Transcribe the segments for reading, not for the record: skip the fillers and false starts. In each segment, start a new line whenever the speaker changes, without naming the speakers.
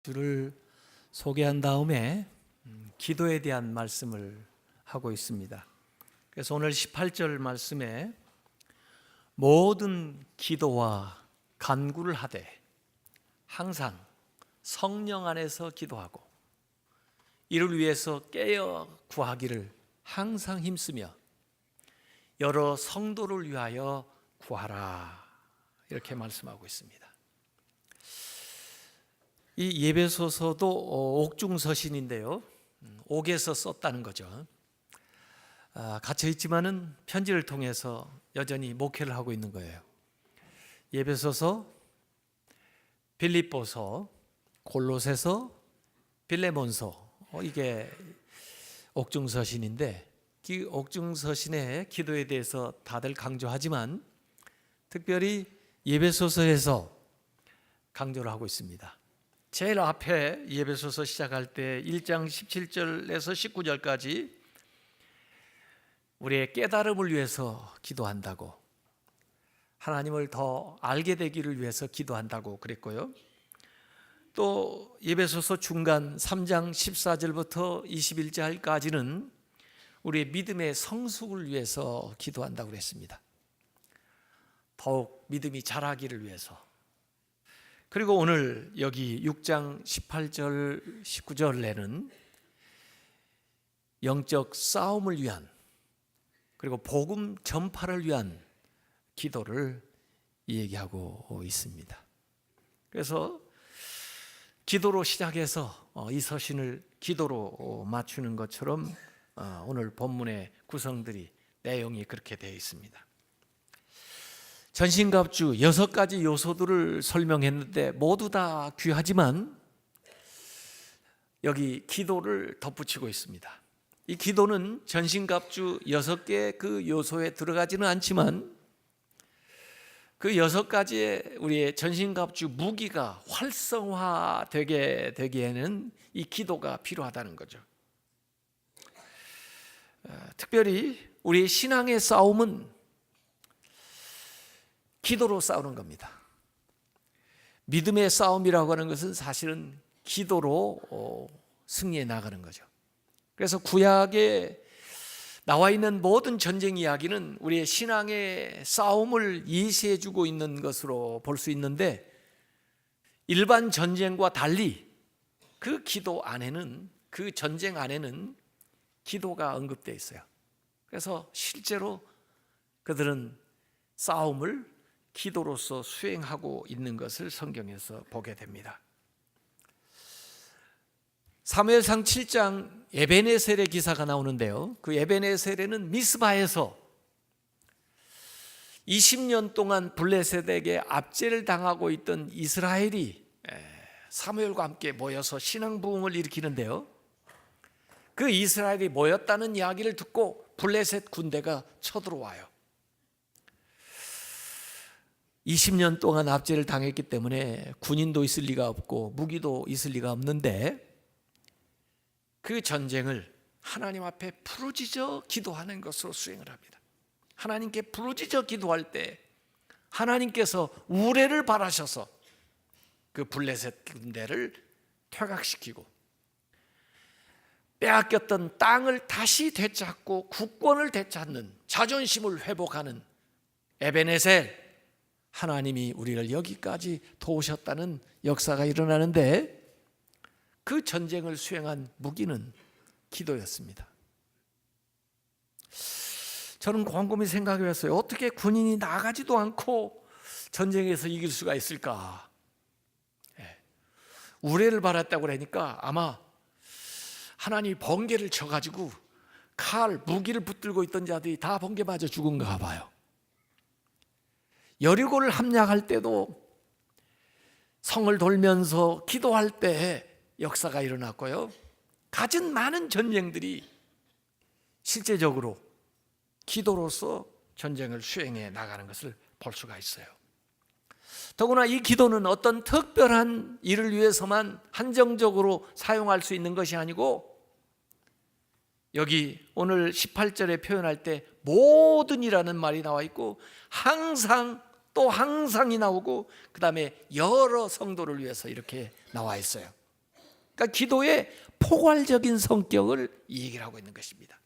주를 소개한 다음에 기도에 대한 말씀을 하고 있습니다. 그래서 오늘 18절 말씀에 모든 기도와 간구를 하되 항상 성령 안에서 기도하고 이를 위해서 깨어 구하기를 항상 힘쓰며 여러 성도를 위하여 구하라, 이렇게 말씀하고 있습니다. 이 예배소서도 옥중서신인데요, 옥에서 썼다는 거죠. 갇혀 있지만은 편지를 통해서 여전히 목회를 하고 있는 거예요. 예배소서, 빌립보서, 골로새서, 빌레몬서, 이게 옥중서신인데, 그 옥중서신의 기도에 대해서 다들 강조하지만 특별히 예배소서에서 강조를 하고 있습니다. 제일 앞에 예배소서 시작할 때 1장 17절에서 19절까지 우리의 깨달음을 위해서 기도한다고, 하나님을 더 알게 되기를 위해서 기도한다고 그랬고요. 또 예배소서 중간 3장 14절부터 21절까지는 우리의 믿음의 성숙을 위해서 기도한다고 그랬습니다. 더욱 믿음이 자라기를 위해서. 그리고 오늘 여기 6장 18절 19절에는 영적 싸움을 위한, 그리고 복음 전파를 위한 기도를 얘기하고 있습니다. 그래서 기도로 시작해서 이 서신을 기도로 맞추는 것처럼 오늘 본문의 구성들이, 내용이 그렇게 되어 있습니다. 전신갑주 6가지 요소들을 설명했는데 모두 다 귀하지만 여기 기도를 덧붙이고 있습니다. 이 기도는 전신갑주 6개 그 요소에 들어가지는 않지만 그 6가지의 우리의 전신갑주 무기가 활성화되게 되기에는 이 기도가 필요하다는 거죠. 특별히 우리 신앙의 싸움은 기도로 싸우는 겁니다. 믿음의 싸움이라고 하는 것은 사실은 기도로 승리해 나가는 거죠. 그래서 구약에 나와 있는 모든 전쟁 이야기는 우리의 신앙의 싸움을 예시해 주고 있는 것으로 볼 수 있는데, 일반 전쟁과 달리 그 기도 안에는, 그 전쟁 안에는 기도가 언급되어 있어요. 그래서 실제로 그들은 싸움을 기도로서 수행하고 있는 것을 성경에서 보게 됩니다. 사무엘상 7장 에베네셀의 기사가 나오는데요, 그 에베네셀에는 미스바에서 20년 동안 블레셋에게 압제를 당하고 있던 이스라엘이 사무엘과 함께 모여서 신앙 부흥을 일으키는데요, 그 이스라엘이 모였다는 이야기를 듣고 블레셋 군대가 쳐들어와요. 20년 동안 압제를 당했기 때문에 군인도 있을 리가 없고 무기도 있을 리가 없는데, 그 전쟁을 하나님 앞에 부르짖어 기도하는 것으로 수행을 합니다. 하나님께 부르짖어 기도할 때 하나님께서 우레를 발하셔서 그 블레셋 군대를 퇴각시키고 빼앗겼던 땅을 다시 되찾고 국권을 되찾는, 자존심을 회복하는 에베네셀, 하나님이 우리를 여기까지 도우셨다는 역사가 일어나는데, 그 전쟁을 수행한 무기는 기도였습니다. 저는 곰곰이 생각해 봤어요. 어떻게 군인이 나가지도 않고 전쟁에서 이길 수가 있을까? 우레를 받았다고 그러니까 아마 하나님이 번개를 쳐가지고 칼, 무기를 붙들고 있던 자들이 다 번개 맞아 죽은가 봐요. 여리고를 함락할 때도 성을 돌면서 기도할 때 역사가 일어났고요, 갖은 많은 전쟁들이 실제적으로 기도로서 전쟁을 수행해 나가는 것을 볼 수가 있어요. 더구나 이 기도는 어떤 특별한 일을 위해서만 한정적으로 사용할 수 있는 것이 아니고, 여기 오늘 18절에 표현할 때 모든이라는 말이 나와 있고, 항상, 또 항상이 나오고, 그 다음에 여러 성도를 위해서 이렇게 나와 있어요. 그러니까 기도의 포괄적인 성격을 얘기를 하고 있는 것입니다.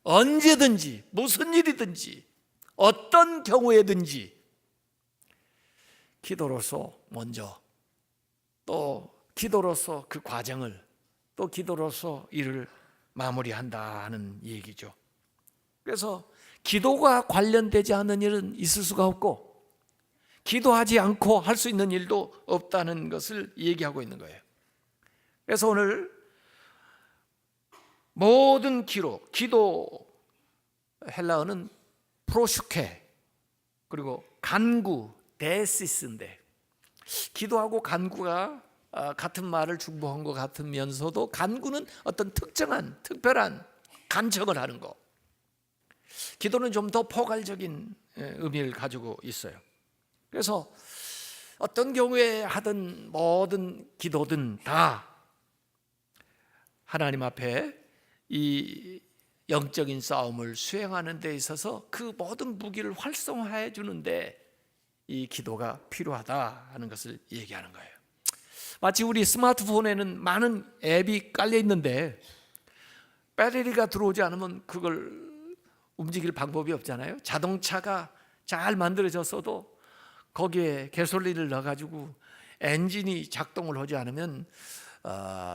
언제든지 무슨 일이든지 어떤 경우에든지 기도로서 먼저, 또 기도로서 그 과정을, 또 기도로서 일을 마무리한다는 얘기죠. 그래서 기도가 관련되지 않은 일은 있을 수가 없고 기도하지 않고 할 수 있는 일도 없다는 것을 얘기하고 있는 거예요. 그래서 오늘 모든 기도 헬라어는 프로슈케, 그리고 간구, 데시스인데 기도하고 간구가 같은 말을 중복한 것 같으면서도 간구는 어떤 특별한 간청을 하는 거, 기도는 좀 더 포괄적인 의미를 가지고 있어요. 그래서 어떤 경우에 하든 모든 기도든 다 하나님 앞에 이 영적인 싸움을 수행하는 데 있어서 그 모든 무기를 활성화해 주는데 이 기도가 필요하다 하는 것을 얘기하는 거예요. 마치 우리 스마트폰에는 많은 앱이 깔려 있는데 배터리가 들어오지 않으면 그걸 움직일 방법이 없잖아요. 자동차가 잘 만들어졌어도 거기에 가솔린을 넣어가지고 엔진이 작동을 하지 않으면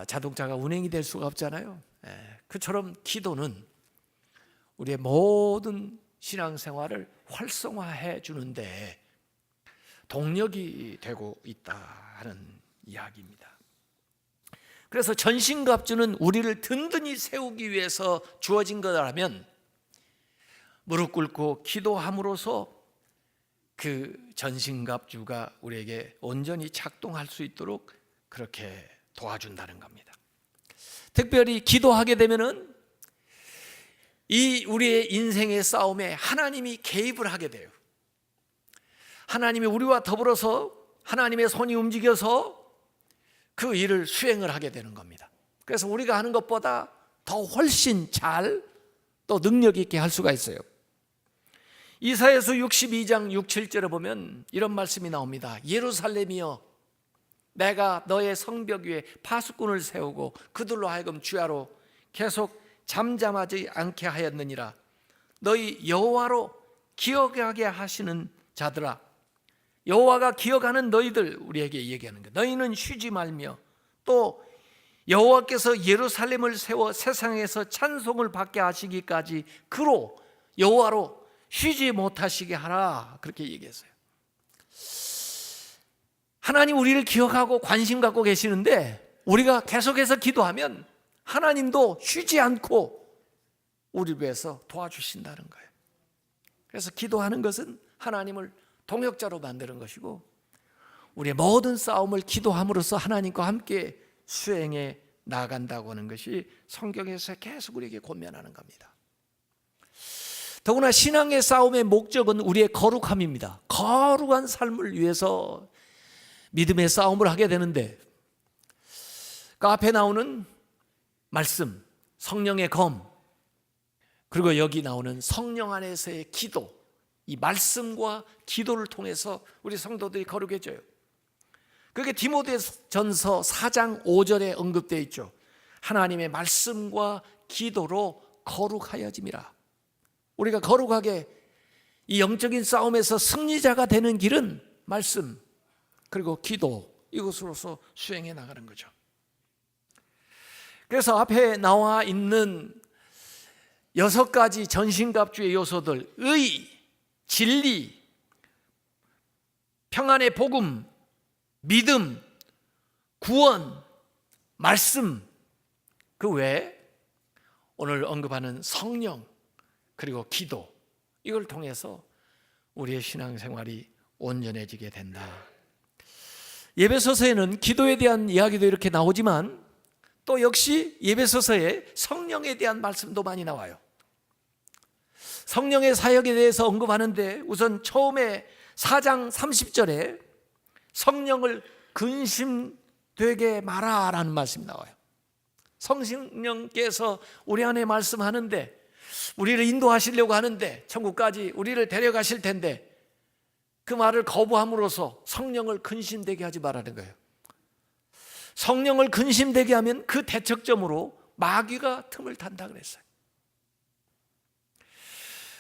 자동차가 운행이 될 수가 없잖아요. 그처럼 기도는 우리의 모든 신앙생활을 활성화해 주는데 동력이 되고 있다 하는 이야기입니다. 그래서 전신갑주는 우리를 든든히 세우기 위해서 주어진 거라면 무릎 꿇고 기도함으로써 그 전신갑주가 우리에게 온전히 작동할 수 있도록 그렇게 도와준다는 겁니다. 특별히 기도하게 되면은 이 우리의 인생의 싸움에 하나님이 개입을 하게 돼요. 하나님이 우리와 더불어서 하나님의 손이 움직여서 그 일을 수행을 하게 되는 겁니다. 그래서 우리가 하는 것보다 더 훨씬 잘 또 능력 있게 할 수가 있어요. 이사야서 62장 6, 7절에 보면 이런 말씀이 나옵니다. 예루살렘이여, 내가 너의 성벽 위에 파수꾼을 세우고 그들로 하여금 주야로 계속 잠잠하지 않게 하였느니라. 너희 여호와로 기억하게 하시는 자들아, 여호와가 기억하는 너희들, 우리에게 얘기하는 것, 너희는 쉬지 말며 또 여호와께서 예루살렘을 세워 세상에서 찬송을 받게 하시기까지 그로 여호와로 쉬지 못하시게 하라, 그렇게 얘기했어요. 하나님 우리를 기억하고 관심 갖고 계시는데 우리가 계속해서 기도하면 하나님도 쉬지 않고 우리를 위해서 도와주신다는 거예요. 그래서 기도하는 것은 하나님을 동역자로 만드는 것이고 우리의 모든 싸움을 기도함으로써 하나님과 함께 수행해 나간다고 하는 것이 성경에서 계속 우리에게 권면하는 겁니다. 더구나 신앙의 싸움의 목적은 우리의 거룩함입니다. 거룩한 삶을 위해서 믿음의 싸움을 하게 되는데 그 앞에 나오는 말씀, 성령의 검, 그리고 여기 나오는 성령 안에서의 기도, 이 말씀과 기도를 통해서 우리 성도들이 거룩해져요. 그게 디모데전서 4장 5절에 언급되어 있죠. 하나님의 말씀과 기도로 거룩하여짐이라. 우리가 거룩하게 이 영적인 싸움에서 승리자가 되는 길은 말씀 그리고 기도, 이것으로서 수행해 나가는 거죠. 그래서 앞에 나와 있는 6가지 전신갑주의 요소들, 의, 진리, 평안의 복음, 믿음, 구원, 말씀, 그 외에 오늘 언급하는 성령 그리고 기도, 이걸 통해서 우리의 신앙생활이 온전해지게 된다. 예배서서에는 기도에 대한 이야기도 이렇게 나오지만 또 역시 예배서서에 성령에 대한 말씀도 많이 나와요. 성령의 사역에 대해서 언급하는데 우선 처음에 4장 30절에 성령을 근심되게 마라라는 말씀이 나와요. 성령께서 우리 안에 말씀하는데 우리를 인도하시려고 하는데 천국까지 우리를 데려가실 텐데 그 말을 거부함으로써 성령을 근심되게 하지 말라는 거예요. 성령을 근심되게 하면 그 대척점으로 마귀가 틈을 탄다 그랬어요.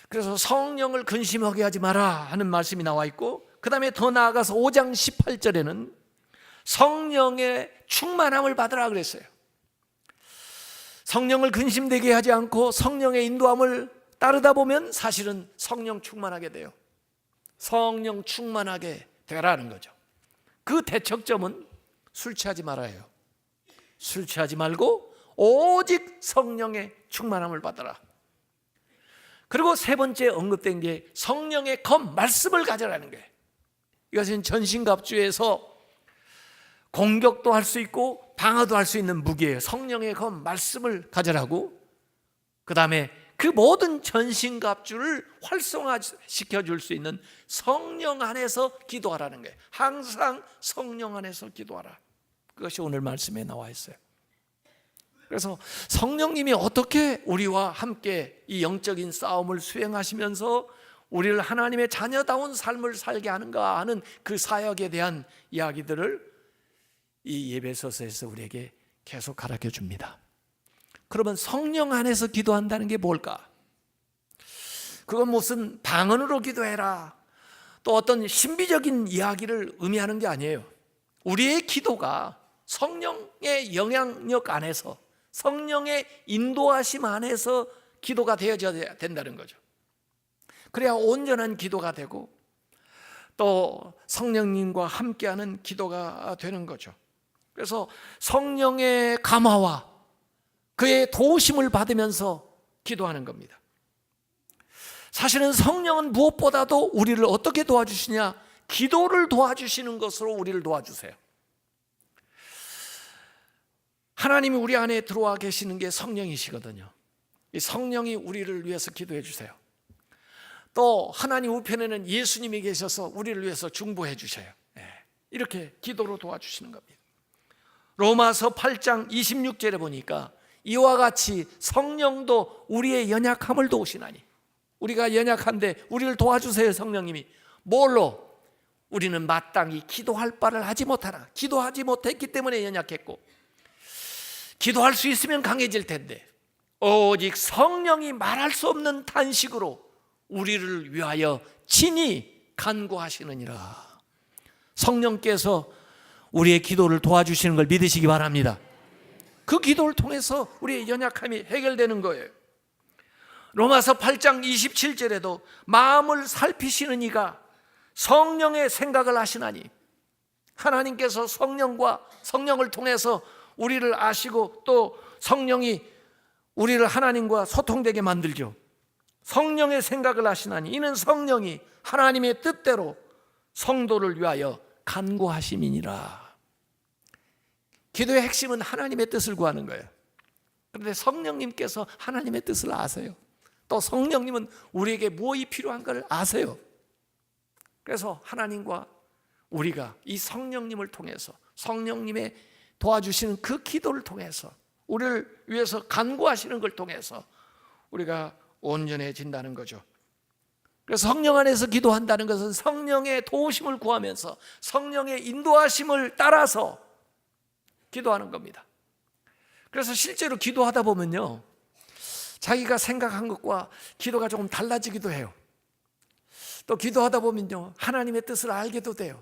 그래서 성령을 근심하게 하지 마라 하는 말씀이 나와 있고, 그 다음에 더 나아가서 5장 18절에는 성령의 충만함을 받으라 그랬어요. 성령을 근심되게 하지 않고 성령의 인도함을 따르다 보면 사실은 성령 충만하게 돼요. 성령 충만하게 되라는 거죠. 그 대척점은 술 취하지 말아요. 술 취하지 말고 오직 성령의 충만함을 받아라. 그리고 세 번째 언급된 게 성령의 검, 말씀을 가져라는 거예요. 이것은 전신갑주에서 공격도 할 수 있고 방어도 할 수 있는 무기예요. 성령의 검, 말씀을 가져라고. 그 다음에 그 모든 전신갑주를 활성화시켜 줄 수 있는 성령 안에서 기도하라는 거예요. 항상 성령 안에서 기도하라. 그것이 오늘 말씀에 나와 있어요. 그래서 성령님이 어떻게 우리와 함께 이 영적인 싸움을 수행하시면서 우리를 하나님의 자녀다운 삶을 살게 하는가 하는 그 사역에 대한 이야기들을 이 예배서서에서 우리에게 계속 가르쳐 줍니다. 그러면 성령 안에서 기도한다는 게 뭘까? 그건 무슨 방언으로 기도해라, 또 어떤 신비적인 이야기를 의미하는 게 아니에요. 우리의 기도가 성령의 영향력 안에서, 성령의 인도하심 안에서 기도가 되어져야 된다는 거죠. 그래야 온전한 기도가 되고 또 성령님과 함께하는 기도가 되는 거죠. 그래서 성령의 감화와 그의 도우심을 받으면서 기도하는 겁니다. 사실은 성령은 무엇보다도 우리를 어떻게 도와주시냐? 기도를 도와주시는 것으로 우리를 도와주세요. 하나님이 우리 안에 들어와 계시는 게 성령이시거든요. 이 성령이 우리를 위해서 기도해 주세요. 또 하나님 우편에는 예수님이 계셔서 우리를 위해서 중보해 주셔요. 이렇게 기도로 도와주시는 겁니다. 로마서 8장 26절에 보니까 이와 같이 성령도 우리의 연약함을 도우시나니, 우리가 연약한데 우리를 도와주세요. 성령님이 뭘로? 우리는 마땅히 기도할 바를 하지 못하나, 기도하지 못했기 때문에 연약했고, 기도할 수 있으면 강해질 텐데 오직 성령이 말할 수 없는 탄식으로 우리를 위하여 친히 간구하시느니라. 성령께서 우리의 기도를 도와주시는 걸 믿으시기 바랍니다. 그 기도를 통해서 우리의 연약함이 해결되는 거예요. 로마서 8장 27절에도 마음을 살피시는 이가 성령의 생각을 아시나니, 하나님께서 성령을 통해서 우리를 아시고 또 성령이 우리를 하나님과 소통되게 만들죠. 성령의 생각을 아시나니 이는 성령이 하나님의 뜻대로 성도를 위하여 간구하심이니라. 기도의 핵심은 하나님의 뜻을 구하는 거예요. 그런데 성령님께서 하나님의 뜻을 아세요. 또 성령님은 우리에게 무엇이 필요한가를 아세요. 그래서 하나님과 우리가 이 성령님을 통해서, 성령님의 도와주시는 그 기도를 통해서, 우리를 위해서 간구하시는 걸 통해서 우리가 온전해진다는 거죠. 그래서 성령 안에서 기도한다는 것은 성령의 도우심을 구하면서 성령의 인도하심을 따라서 기도하는 겁니다. 그래서 실제로 기도하다 보면요, 자기가 생각한 것과 기도가 조금 달라지기도 해요. 또 기도하다 보면요, 하나님의 뜻을 알게도 돼요.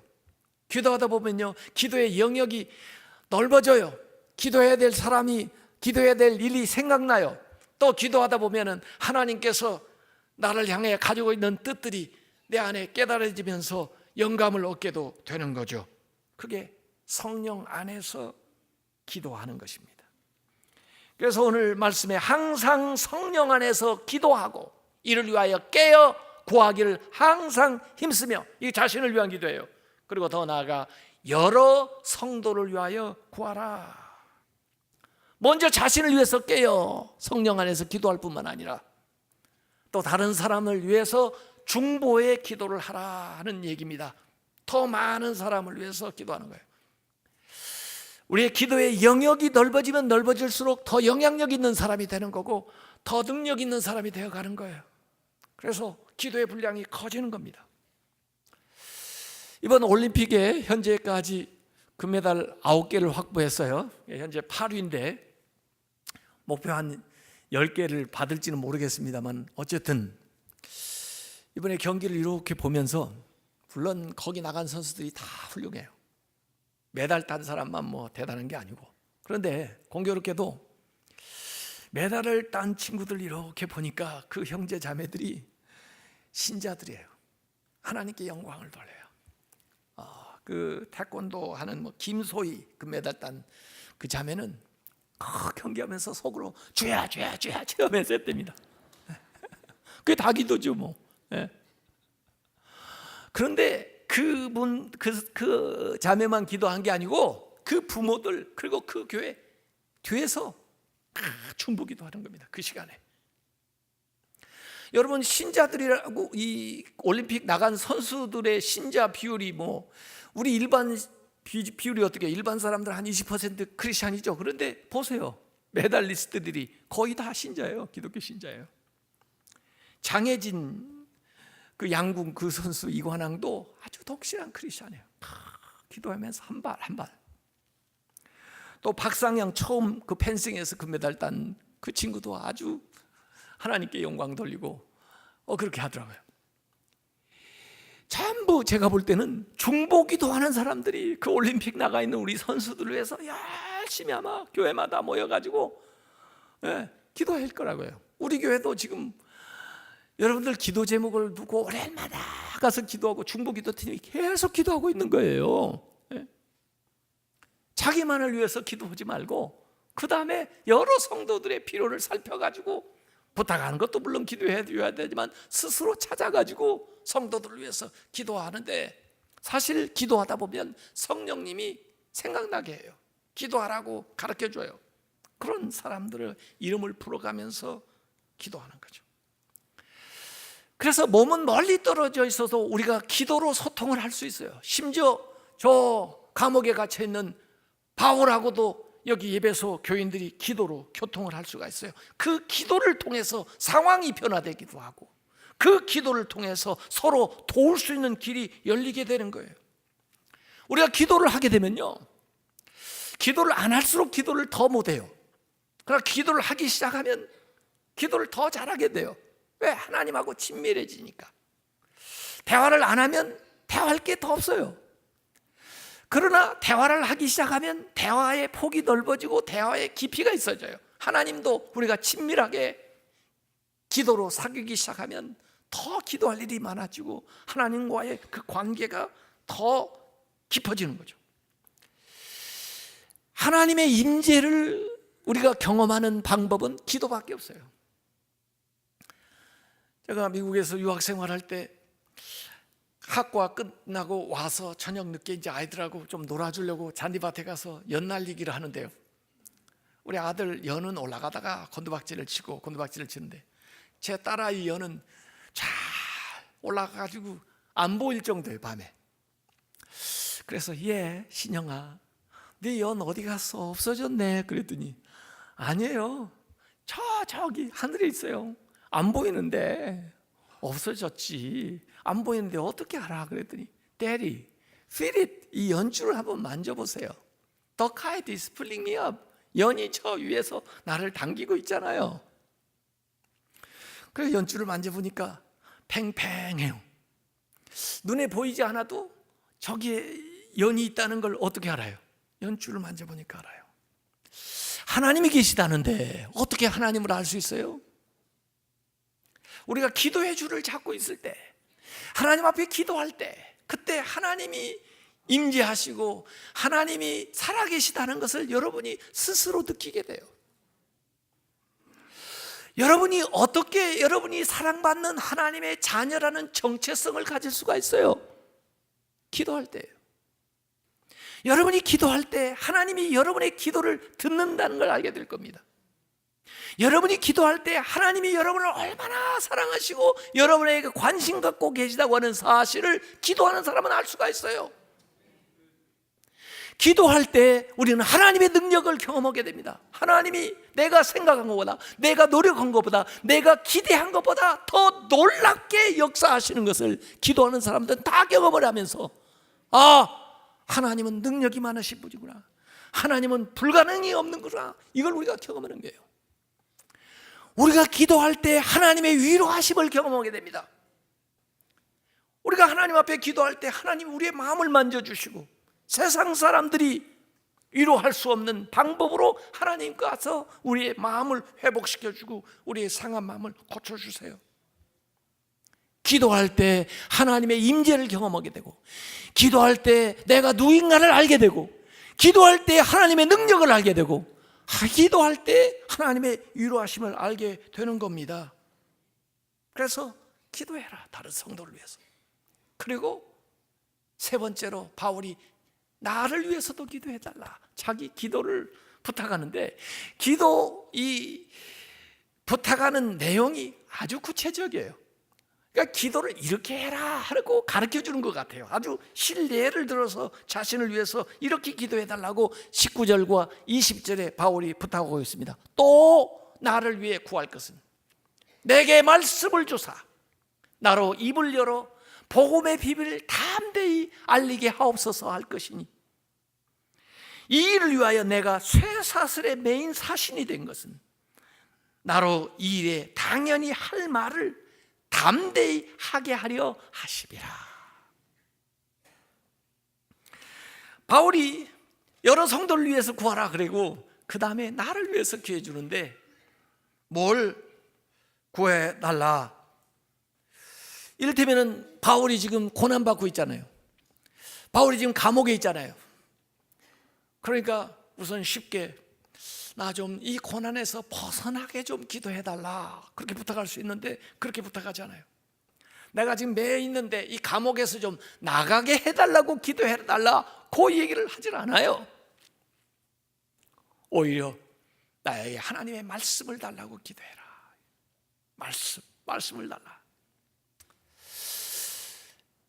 기도하다 보면요, 기도의 영역이 넓어져요. 기도해야 될 사람이, 기도해야 될 일이 생각나요. 또 기도하다 보면은 하나님께서 나를 향해 가지고 있는 뜻들이 내 안에 깨달아지면서 영감을 얻게도 되는 거죠. 그게 성령 안에서 기도하는 것입니다. 그래서 오늘 말씀에 항상 성령 안에서 기도하고 이를 위하여 깨어 구하기를 항상 힘쓰며, 이 자신을 위한 기도예요. 그리고 더 나아가 여러 성도를 위하여 구하라. 먼저 자신을 위해서 깨어 성령 안에서 기도할 뿐만 아니라 또 다른 사람을 위해서 중보의 기도를 하라 하는 얘기입니다. 더 많은 사람을 위해서 기도하는 거예요. 우리의 기도의 영역이 넓어지면 넓어질수록 더 영향력 있는 사람이 되는 거고 더 능력 있는 사람이 되어가는 거예요. 그래서 기도의 분량이 커지는 겁니다. 이번 올림픽에 현재까지 금메달 9개를 확보했어요. 현재 8위인데 목표 한 10개를 받을지는 모르겠습니다만 어쨌든 이번에 경기를 이렇게 보면서 물론 거기 나간 선수들이 다 훌륭해요. 메달 딴 사람만 뭐 대단한 게 아니고, 그런데 공교롭게도 메달을 딴 친구들 이렇게 보니까 그 형제 자매들이 신자들이에요. 하나님께 영광을 돌려요. 그 태권도 하는 뭐 김소희 그 메달 딴 그 자매는 경기하면서 속으로 주야 주야 주야 하면서 했답니다. 그게 다 기도죠 뭐. 그런데 그분 그 자매만 기도한 게 아니고 그 부모들 그리고 그 교회 뒤에서 중보기도 하는 겁니다. 그 시간에. 여러분 신자들이라고 이 올림픽 나간 선수들의 신자 비율이 뭐 우리 일반 비율이 어떻게 일반 사람들 한 20% 크리스찬이죠. 그런데 보세요. 메달리스트들이 거의 다 신자예요. 기독교 신자예요. 장혜진 그 양궁 그 선수 이관왕도 아주 독실한 크리스찬이에요. 기도하면서 한 발 한 발. 또 박상영 처음 그 펜싱에서 금메달 딴 그 친구도 아주 하나님께 영광 돌리고 그렇게 하더라고요. 전부 제가 볼 때는 중보기도 하는 사람들이 그 올림픽 나가 있는 우리 선수들을 위해서 열심히 아마 교회마다 모여가지고 기도할 거라고요. 우리 교회도 지금 여러분들 기도 제목을 두고 월요일마다 가서 기도하고 중보기도 팀이 계속 기도하고 있는 거예요. 자기만을 위해서 기도하지 말고 그 다음에 여러 성도들의 필요를 살펴가지고 부탁하는 것도 물론 기도해야 되지만 스스로 찾아가지고 성도들을 위해서 기도하는데, 사실 기도하다 보면 성령님이 생각나게 해요. 기도하라고 가르쳐줘요. 그런 사람들의 이름을 풀어가면서 기도하는 거죠. 그래서 몸은 멀리 떨어져 있어도 우리가 기도로 소통을 할 수 있어요. 심지어 저 감옥에 갇혀 있는 바울하고도 여기 예배소 교인들이 기도로 교통을 할 수가 있어요. 그 기도를 통해서 상황이 변화되기도 하고 그 기도를 통해서 서로 도울 수 있는 길이 열리게 되는 거예요. 우리가 기도를 하게 되면요, 기도를 안 할수록 기도를 더 못해요. 그러나 기도를 하기 시작하면 기도를 더 잘하게 돼요. 왜? 하나님하고 친밀해지니까. 대화를 안 하면 대화할 게 더 없어요. 그러나 대화를 하기 시작하면 대화의 폭이 넓어지고 대화의 깊이가 있어져요. 하나님도 우리가 친밀하게 기도로 사귀기 시작하면 더 기도할 일이 많아지고 하나님과의 그 관계가 더 깊어지는 거죠. 하나님의 임재를 우리가 경험하는 방법은 기도밖에 없어요. 제가 미국에서 유학 생활할 때 학과 끝나고 와서 저녁 늦게 이제 아이들하고 좀 놀아주려고 잔디밭에 가서 연 날리기를 하는데요. 우리 아들 연은 올라가다가 곤두박질을 치는데 제 딸아이 연은 잘 올라가가지고 안 보일 정도예요, 밤에. 그래서 신영아, 네 연 어디 갔어? 없어졌네. 그랬더니 아니에요. 저기 하늘에 있어요. 안 보이는데 없어졌지. 안 보이는데 어떻게 알아? 그랬더니 Daddy, feel it. 이 연줄을 한번 만져보세요. The kite is pulling me up. 연이 저 위에서 나를 당기고 있잖아요. 그래서 연줄을 만져보니까 팽팽해요. 눈에 보이지 않아도 저기에 연이 있다는 걸 어떻게 알아요? 연줄을 만져보니까 알아요. 하나님이 계시다는데 어떻게 하나님을 알 수 있어요? 우리가 기도의 줄을 잡고 있을 때, 하나님 앞에 기도할 때, 그때 하나님이 임재하시고 하나님이 살아계시다는 것을 여러분이 스스로 느끼게 돼요. 여러분이 어떻게 여러분이 사랑받는 하나님의 자녀라는 정체성을 가질 수가 있어요? 기도할 때예요. 여러분이 기도할 때 하나님이 여러분의 기도를 듣는다는 걸 알게 될 겁니다. 여러분이 기도할 때 하나님이 여러분을 얼마나 사랑하시고 여러분에게 관심 갖고 계시다고 하는 사실을 기도하는 사람은 알 수가 있어요. 기도할 때 우리는 하나님의 능력을 경험하게 됩니다. 하나님이 내가 생각한 것보다, 내가 노력한 것보다, 내가 기대한 것보다 더 놀랍게 역사하시는 것을 기도하는 사람들은 다 경험을 하면서 하나님은 능력이 많으신 분이구나. 하나님은 불가능이 없는구나. 이걸 우리가 경험하는 거예요. 우리가 기도할 때 하나님의 위로하심을 경험하게 됩니다. 우리가 하나님 앞에 기도할 때 하나님 우리의 마음을 만져주시고 세상 사람들이 위로할 수 없는 방법으로 하나님께 와서 우리의 마음을 회복시켜주고 우리의 상한 마음을 고쳐주세요. 기도할 때 하나님의 임재를 경험하게 되고, 기도할 때 내가 누군가를 알게 되고, 기도할 때 하나님의 능력을 알게 되고, 기도할 때 하나님의 위로하심을 알게 되는 겁니다. 그래서 기도해라, 다른 성도를 위해서. 그리고 세 번째로 바울이 나를 위해서도 기도해달라, 자기 기도를 부탁하는데, 이 부탁하는 내용이 아주 구체적이에요. 그러니까 기도를 이렇게 해라 하고 가르쳐 주는 것 같아요. 아주 실례를 들어서 자신을 위해서 이렇게 기도해달라고 19절과 20절에 바울이 부탁하고 있습니다. 또 나를 위해 구할 것은 내게 말씀을 주사 나로 입을 열어 복음의 비밀을 담대히 알리게 하옵소서 할 것이니, 이 일을 위하여 내가 쇠사슬의 메인 사신이 된 것은 나로 이 일에 당연히 할 말을 담대히 하게 하려 하심이라. 바울이 여러 성도를 위해서 구하라 그리고 그 다음에 나를 위해서 기도해 주는데, 뭘 구해달라? 이를테면 바울이 지금 고난받고 있잖아요. 바울이 지금 감옥에 있잖아요. 그러니까 우선 쉽게 나 좀 이 고난에서 벗어나게 좀 기도해달라, 그렇게 부탁할 수 있는데 그렇게 부탁하지 않아요. 내가 지금 매여 있는데 이 감옥에서 좀 나가게 해달라고 기도해달라, 그 얘기를 하질 않아요. 오히려 나에게 하나님의 말씀을 달라고 기도해라. 말씀을 달라.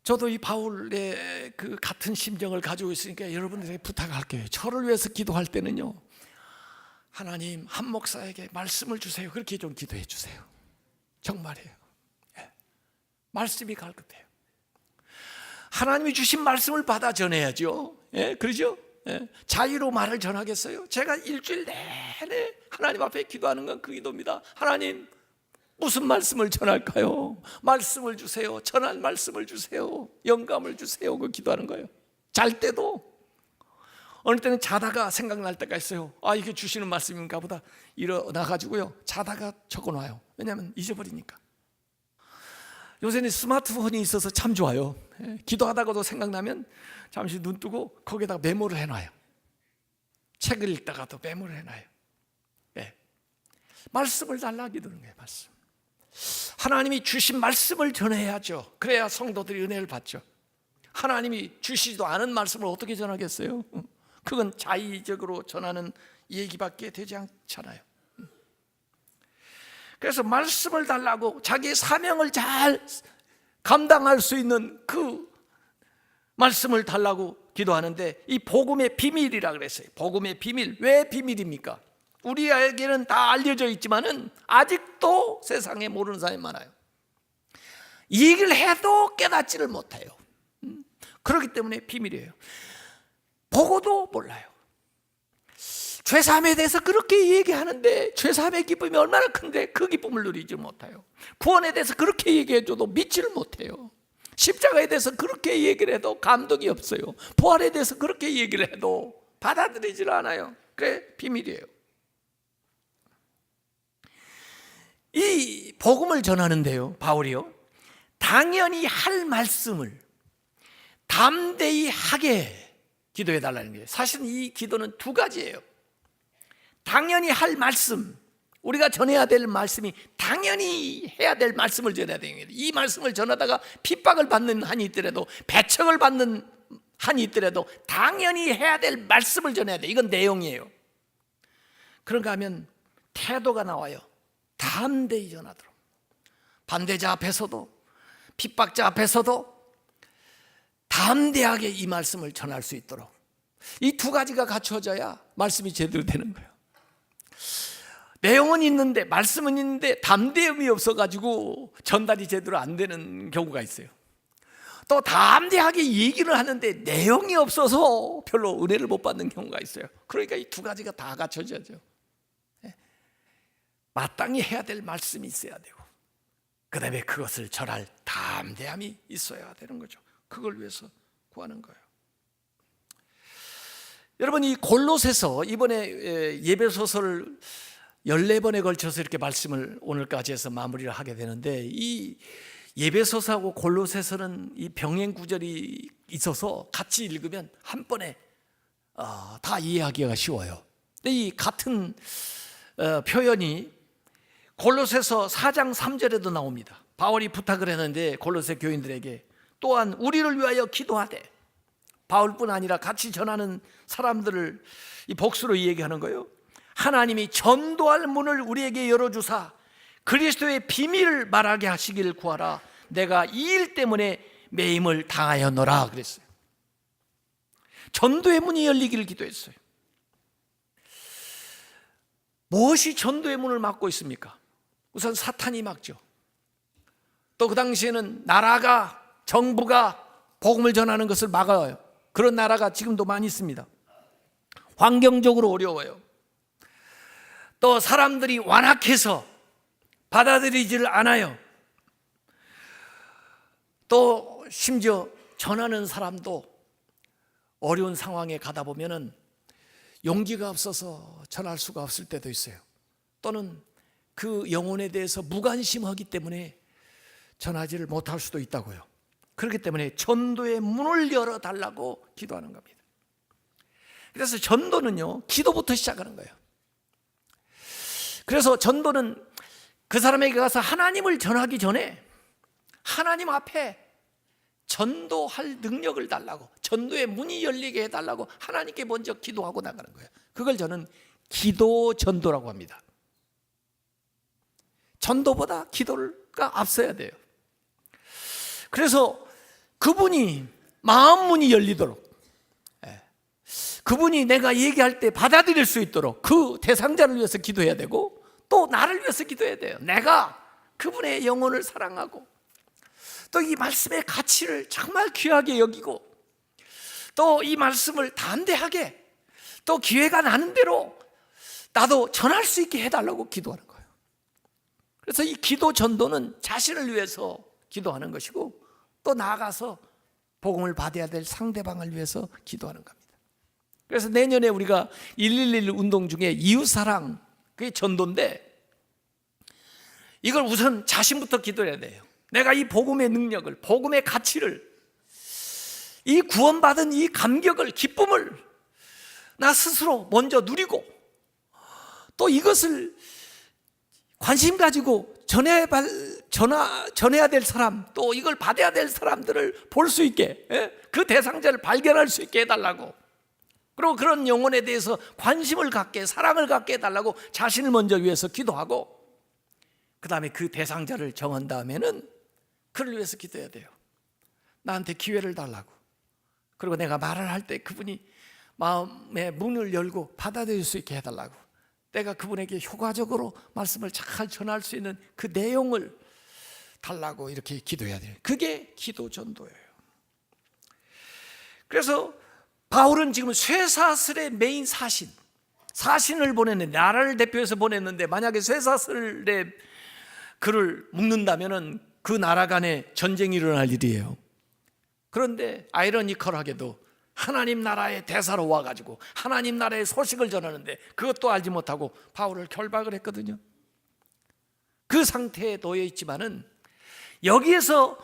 저도 이 바울의 그 같은 심정을 가지고 있으니까 여러분들에게 부탁할게요. 저를 위해서 기도할 때는요, 하나님 한 목사에게 말씀을 주세요, 그렇게 좀 기도해 주세요. 정말이에요. 말씀이 갈급해요. 하나님이 주신 말씀을 받아 전해야죠. 그러죠? 자유로 말을 전하겠어요? 제가 일주일 내내 하나님 앞에 기도하는 건 그 기도입니다. 하나님, 무슨 말씀을 전할까요? 말씀을 주세요. 전할 말씀을 주세요. 영감을 주세요. 그 기도하는 거예요. 잘 때도, 어느 때는 자다가 생각날 때가 있어요. 이게 주시는 말씀인가 보다. 일어나가지고요, 자다가 적어놔요. 왜냐하면 잊어버리니까. 요새는 스마트폰이 있어서 참 좋아요. 기도하다가도 생각나면 잠시 눈 뜨고 거기에다가 메모를 해놔요. 책을 읽다가도 메모를 해놔요. 말씀을 달라 기도하는 거예요. 말씀. 하나님이 주신 말씀을 전해야죠. 그래야 성도들이 은혜를 받죠. 하나님이 주시지도 않은 말씀을 어떻게 전하겠어요? 그건 자의적으로 전하는 얘기밖에 되지 않잖아요. 그래서 말씀을 달라고 자기의 사명을 잘 감당할 수 있는 그 말씀을 달라고 기도하는데, 이 복음의 비밀이라 그랬어요. 복음의 비밀. 왜 비밀입니까? 우리에게는 다 알려져 있지만은 아직도 세상에 모르는 사람이 많아요. 이 얘기를 해도 깨닫지를 못해요. 그렇기 때문에 비밀이에요. 보고도 몰라요. 죄사함에 대해서 그렇게 얘기하는데 죄사함의 기쁨이 얼마나 큰데 그 기쁨을 누리지 못해요. 구원에 대해서 그렇게 얘기해줘도 믿지를 못해요. 십자가에 대해서 그렇게 얘기를 해도 감동이 없어요. 부활에 대해서 그렇게 얘기를 해도 받아들이질 않아요. 그게 비밀이에요. 이 복음을 전하는데요, 바울이요, 당연히 할 말씀을 담대히 하게 기도해달라는 거예요. 사실은 이 기도는 두 가지예요. 당연히 할 말씀, 우리가 전해야 될 말씀이 당연히 해야 될 말씀을 전해야 되는 거예요. 이 말씀을 전하다가 핍박을 받는 한이 있더라도, 배척을 받는 한이 있더라도 당연히 해야 될 말씀을 전해야 돼. 이건 내용이에요. 그런가 하면 태도가 나와요. 담대히 전하도록. 반대자 앞에서도, 핍박자 앞에서도 담대하게 이 말씀을 전할 수 있도록, 이 두 가지가 갖춰져야 말씀이 제대로 되는 거예요. 내용은 있는데, 말씀은 있는데 담대함이 없어가지고 전달이 제대로 안 되는 경우가 있어요. 또 담대하게 얘기를 하는데 내용이 없어서 별로 은혜를 못 받는 경우가 있어요. 그러니까 이 두 가지가 다 갖춰져야죠. 마땅히 해야 될 말씀이 있어야 되고, 그 다음에 그것을 전할 담대함이 있어야 되는 거죠. 그걸 위해서 구하는 거예요. 여러분, 이 골로새서, 이번에 예배소설을 14번에 걸쳐서 이렇게 말씀을 오늘까지 해서 마무리를 하게 되는데, 이 예배소서하고 골로새서는 이 병행 구절이 있어서 같이 읽으면 한 번에 다 이해하기가 쉬워요. 근데 이 같은 표현이 골로새서 4장 3절에도 나옵니다. 바울이 부탁을 했는데 골로새 교인들에게 또한 우리를 위하여 기도하되, 바울뿐 아니라 같이 전하는 사람들을 이 복수로 얘기하는 거예요. 하나님이 전도할 문을 우리에게 열어주사 그리스도의 비밀을 말하게 하시기를 구하라. 내가 이 일 때문에 매임을 당하였노라 그랬어요. 전도의 문이 열리기를 기도했어요. 무엇이 전도의 문을 막고 있습니까? 우선 사탄이 막죠. 또 그 당시에는 나라가, 정부가 복음을 전하는 것을 막아요. 그런 나라가 지금도 많이 있습니다. 환경적으로 어려워요. 또 사람들이 완악해서 받아들이지를 않아요. 또 심지어 전하는 사람도 어려운 상황에 가다 보면은 용기가 없어서 전할 수가 없을 때도 있어요. 또는 그 영혼에 대해서 무관심하기 때문에 전하지를 못할 수도 있다고요. 그렇기 때문에 전도의 문을 열어달라고 기도하는 겁니다. 그래서 전도는요, 기도부터 시작하는 거예요. 그래서 전도는 그 사람에게 가서 하나님을 전하기 전에 하나님 앞에 전도할 능력을 달라고, 전도의 문이 열리게 해달라고 하나님께 먼저 기도하고 나가는 거예요. 그걸 저는 기도 전도라고 합니다. 전도보다 기도가 앞서야 돼요. 그래서 그분이 마음 문이 열리도록, 그분이 내가 얘기할 때 받아들일 수 있도록 그 대상자를 위해서 기도해야 되고, 또 나를 위해서 기도해야 돼요. 내가 그분의 영혼을 사랑하고, 또 이 말씀의 가치를 정말 귀하게 여기고, 또 이 말씀을 담대하게, 또 기회가 나는 대로 나도 전할 수 있게 해달라고 기도하는 거예요. 그래서 이 기도 전도는 자신을 위해서 기도하는 것이고, 또 나아가서 복음을 받아야 될 상대방을 위해서 기도하는 겁니다. 그래서 내년에 우리가 111 운동 중에 이웃사랑, 그게 전도인데, 이걸 우선 자신부터 기도해야 돼요. 내가 이 복음의 능력을, 복음의 가치를, 이 구원받은 이 감격을, 기쁨을 나 스스로 먼저 누리고, 또 이것을 관심 가지고 전해야 될 사람, 또 이걸 받아야 될 사람들을 볼 수 있게, 그 대상자를 발견할 수 있게 해달라고, 그리고 그런 영혼에 대해서 관심을 갖게, 사랑을 갖게 해달라고 자신을 먼저 위해서 기도하고, 그 다음에 그 대상자를 정한 다음에는 그를 위해서 기도해야 돼요. 나한테 기회를 달라고, 그리고 내가 말을 할 때 그분이 마음의 문을 열고 받아들일 수 있게 해달라고, 내가 그분에게 효과적으로 말씀을 잘 전할 수 있는 그 내용을 달라고 이렇게 기도해야 돼요. 그게 기도 전도예요. 그래서 바울은 지금 쇠사슬의 메인 사신을 보냈는데, 나라를 대표해서 보냈는데, 만약에 쇠사슬의 글을 묶는다면 그 나라 간에 전쟁이 일어날 일이에요. 그런데 아이러니컬하게도 하나님 나라의 대사로 와가지고 하나님 나라의 소식을 전하는데 그것도 알지 못하고 바울을 결박을 했거든요. 그 상태에 놓여 있지만은 여기에서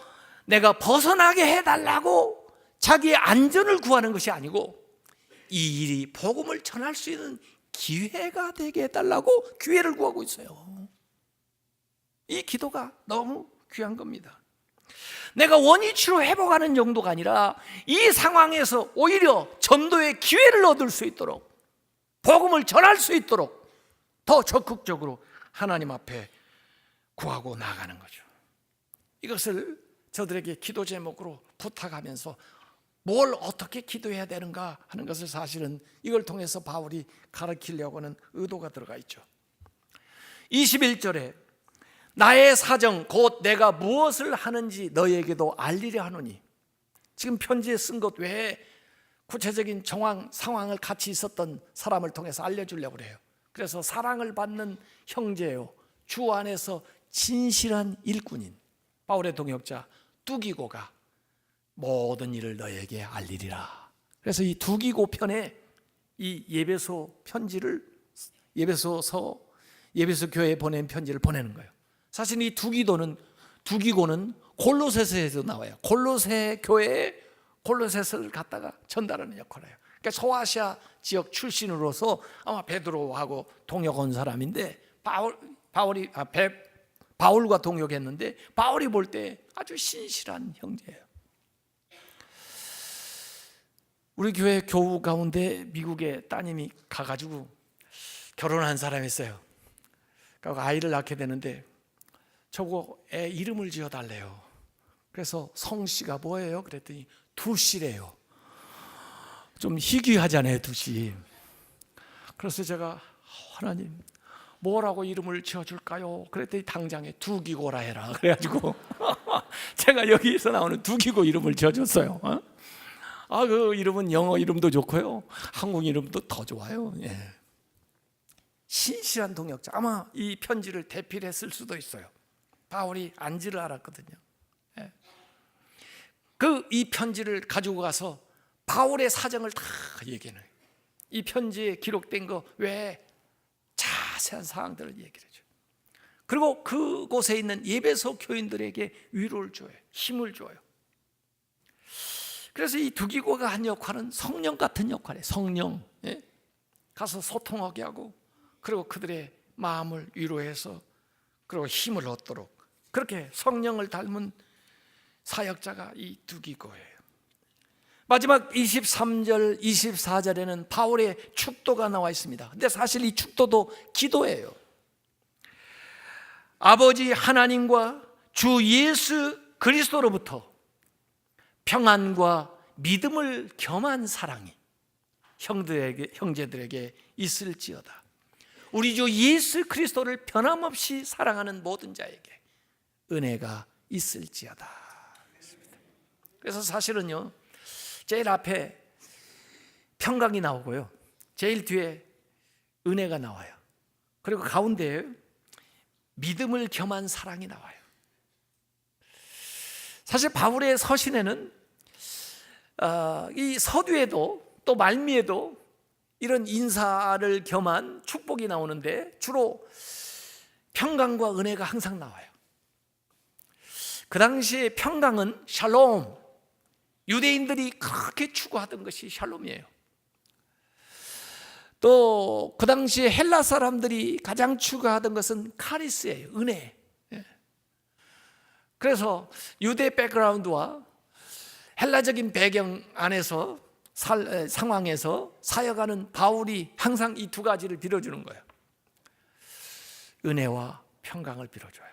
내가 벗어나게 해달라고 자기의 안전을 구하는 것이 아니고, 이 일이 복음을 전할 수 있는 기회가 되게 해달라고 기회를 구하고 있어요. 이 기도가 너무 귀한 겁니다. 내가 원위치로 회복하는 정도가 아니라 이 상황에서 오히려 전도의 기회를 얻을 수 있도록, 복음을 전할 수 있도록 더 적극적으로 하나님 앞에 구하고 나가는 거죠. 이것을 저들에게 기도 제목으로 부탁하면서 뭘 어떻게 기도해야 되는가 하는 것을 사실은 이걸 통해서 바울이 가르치려고 하는 의도가 들어가 있죠. 21절에 나의 사정 곧 내가 무엇을 하는지 너희에게도 알리려 하노니, 지금 편지에 쓴 것 외에 구체적인 상황을 같이 있었던 사람을 통해서 알려주려고 그래요. 그래서 사랑을 받는 형제요, 주 안에서 진실한 일꾼인 바울의 동역자 뚜기고가 모든 일을 너에게 알리리라. 그래서 이 뚜기고 편에 이 예배소 편지를, 예배소 교회에 보낸 편지를 보내는 거예요. 사실 이 뚜기고는 골로새서에서 나와요. 골로새 교회에 골로새서를 갖다가 전달하는 역할을 해요. 그러니까 소아시아 지역 출신으로서 아마 베드로하고 동역한 사람인데 바울과 동역했는데 바울이 볼 때 아주 신실한 형제예요. 우리 교회 교우 가운데 미국에 따님이 가가지고 결혼한 사람이 있어요. 그러니까 아이를 낳게 되는데 저거 애 이름을 지어달래요. 그래서 성씨가 뭐예요? 그랬더니 두씨래요. 좀 희귀하잖아요, 두씨. 그래서 제가 하나님 뭐라고 이름을 지어줄까요? 그랬더니 당장에 두기고라 해라. 그래가지고 제가 여기서 나오는 두기고 이름을 지어줬어요. 그 이름은 영어 이름도 좋고요, 한국 이름도 더 좋아요. 예. 신실한 동역자. 아마 이 편지를 대필했을 수도 있어요. 바울이 안지를 알았거든요. 예. 이 편지를 가지고 가서 바울의 사정을 다 얘기해요. 이 편지에 기록된 거 외에 자세한 사항들을 얘기를 해줘요. 그리고 그곳에 있는 예배소 교인들에게 위로를 줘요, 힘을 줘요. 그래서 이 두기고가 한 역할은 성령 같은 역할이에요. 성령, 예? 가서 소통하게 하고, 그리고 그들의 마음을 위로해서 그리고 힘을 얻도록, 그렇게 성령을 닮은 사역자가 이 두기고예요. 마지막 23절, 24절에는 바울의 축도가 나와 있습니다. 근데 사실 이 축도도 기도예요. 아버지 하나님과 주 예수 그리스도로부터 평안과 믿음을 겸한 사랑이 형제들에게 있을지어다. 우리 주 예수 그리스도를 변함없이 사랑하는 모든 자에게 은혜가 있을지어다. 그래서 사실은요, 제일 앞에 평강이 나오고요, 제일 뒤에 은혜가 나와요. 그리고 가운데에 믿음을 겸한 사랑이 나와요. 사실 바울의 서신에는 이 서두에도 또 말미에도 이런 인사를 겸한 축복이 나오는데 주로 평강과 은혜가 항상 나와요. 그 당시에 평강은 샬롬, 유대인들이 그렇게 추구하던 것이 샬롬이에요. 또 그 당시에 헬라 사람들이 가장 추구하던 것은 카리스예요, 은혜. 그래서 유대 백그라운드와 헬라적인 배경 안에서 상황에서 사역하는 바울이 항상 이 두 가지를 빌어주는 거예요. 은혜와 평강을 빌어줘요.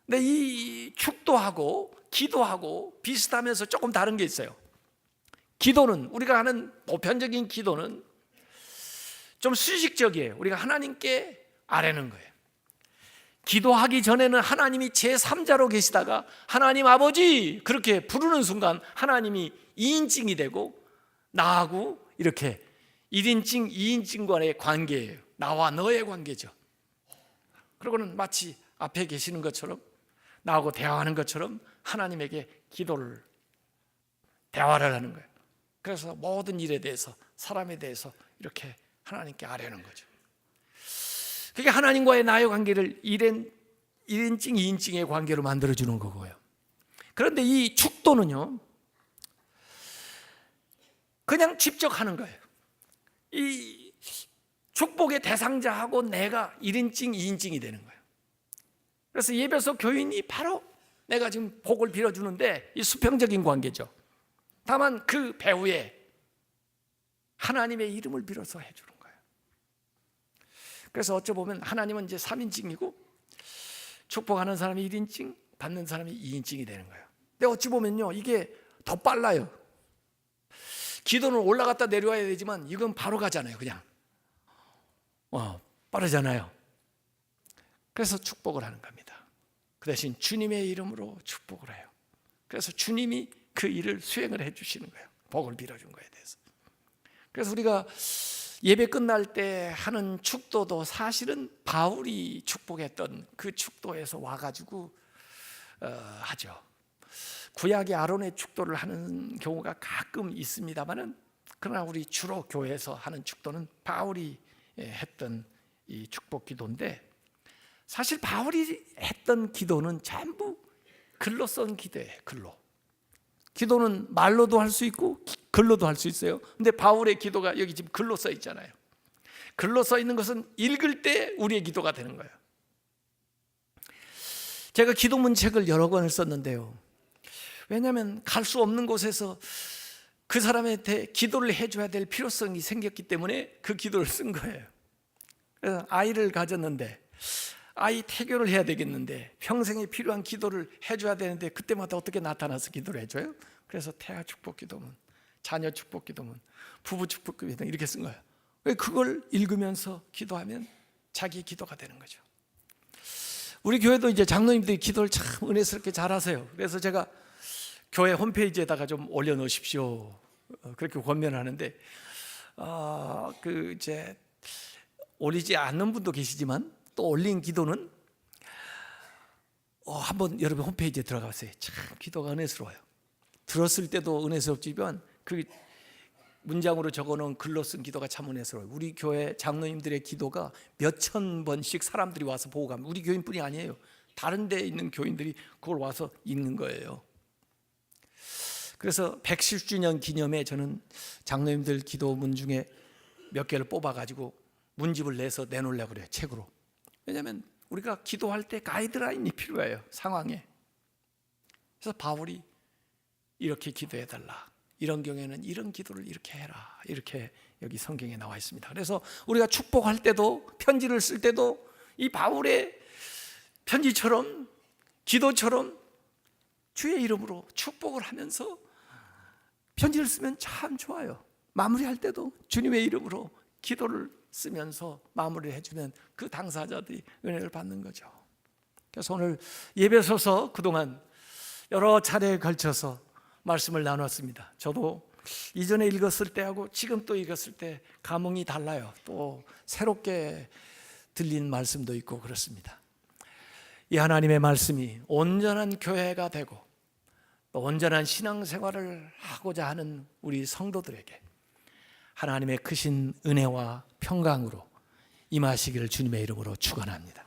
근데 이 축도하고 기도하고 비슷하면서 조금 다른 게 있어요. 기도는, 우리가 하는 보편적인 기도는 좀 수식적이에요. 우리가 하나님께 아뢰는 거예요. 기도하기 전에는 하나님이 제3자로 계시다가 하나님 아버지 그렇게 부르는 순간 하나님이 2인칭이 되고 나하고 이렇게 1인칭, 2인칭 간의 관계예요. 나와 너의 관계죠. 그러고는 마치 앞에 계시는 것처럼, 나하고 대화하는 것처럼 하나님에게 대화를 하는 거예요. 그래서 모든 일에 대해서, 사람에 대해서 이렇게 하나님께 아뢰는 거죠. 그게 하나님과의 나의 관계를 1인칭, 2인칭의 관계로 만들어주는 거고요. 그런데 이 축도는요, 그냥 직접하는 거예요. 이 축복의 대상자하고 내가 1인칭, 2인칭이 되는 거예요. 그래서 예배소 교인이 바로 내가 지금 복을 빌어주는데 이 수평적인 관계죠. 다만 그 배후에 하나님의 이름을 빌어서 해주는 거예요. 그래서 어찌 보면 하나님은 이제 3인칭이고 축복하는 사람이 1인칭, 받는 사람이 2인칭이 되는 거예요. 근데 어찌 보면요, 이게 더 빨라요. 기도는 올라갔다 내려와야 되지만 이건 바로 가잖아요. 그냥 빠르잖아요. 그래서 축복을 하는 겁니다. 그 대신 주님의 이름으로 축복을 해요. 그래서 주님이 그 일을 수행을 해주시는 거예요. 복을 빌어준 거에 대해서. 그래서 우리가 예배 끝날 때 하는 축도도 사실은 바울이 축복했던 그 축도에서 와가지고 하죠. 구약의 아론의 축도를 하는 경우가 가끔 있습니다만은, 그러나 우리 주로 교회에서 하는 축도는 바울이 했던 이 축복 기도인데, 사실 바울이 했던 기도는 전부 글로 쓴 기도예요. 글로. 기도는 말로도 할 수 있고 글로도 할 수 있어요. 근데 바울의 기도가 여기 지금 글로 써 있잖아요. 글로 써 있는 것은 읽을 때 우리의 기도가 되는 거예요. 제가 기도문 책을 여러 권을 썼는데요, 왜냐하면 갈 수 없는 곳에서 그 사람한테 기도를 해줘야 될 필요성이 생겼기 때문에 그 기도를 쓴 거예요. 그래서 아이를 가졌는데 아이 태교를 해야 되겠는데 평생에 필요한 기도를 해줘야 되는데 그때마다 어떻게 나타나서 기도를 해줘요? 그래서 태아 축복 기도문, 자녀 축복 기도문, 부부 축복 기도문 이렇게 쓴 거예요. 왜? 그걸 읽으면서 기도하면 자기 기도가 되는 거죠. 우리 교회도 이제 장로님들이 기도를 참 은혜스럽게 잘하세요. 그래서 제가 교회 홈페이지에다가 좀 올려놓으십시오, 그렇게 권면을 하는데, 이제 올리지 않는 분도 계시지만 또 올린 기도는 한번 여러분 홈페이지에 들어가보세요. 참 기도가 은혜스러워요. 들었을 때도 은혜스럽지만 그 문장으로 적어놓은 글로 쓴 기도가 참 은혜스러워요. 우리 교회 장로님들의 기도가 몇천 번씩 사람들이 와서 보고 가면, 우리 교인뿐이 아니에요, 다른 데 있는 교인들이 그걸 와서 읽는 거예요. 그래서 110주년 기념에 저는 장로님들 기도문 중에 몇 개를 뽑아가지고 문집을 내서 내놓으려고 그래요, 책으로. 왜냐하면 우리가 기도할 때 가이드라인이 필요해요, 상황에. 그래서 바울이 이렇게 기도해달라, 이런 경우에는 이런 기도를 이렇게 해라, 이렇게 여기 성경에 나와 있습니다. 그래서 우리가 축복할 때도, 편지를 쓸 때도 이 바울의 편지처럼, 기도처럼 주의 이름으로 축복을 하면서 편지를 쓰면 참 좋아요. 마무리할 때도 주님의 이름으로 기도를 쓰면서 마무리를 해주면 그 당사자들이 은혜를 받는 거죠. 그래서 오늘 예배 서서 그동안 여러 차례에 걸쳐서 말씀을 나눴습니다. 저도 이전에 읽었을 때하고 지금 또 읽었을 때 감흥이 달라요. 또 새롭게 들린 말씀도 있고 그렇습니다. 이 하나님의 말씀이 온전한 교회가 되고 또 온전한 신앙생활을 하고자 하는 우리 성도들에게 하나님의 크신 은혜와 평강으로 임하시기를 주님의 이름으로 축원합니다.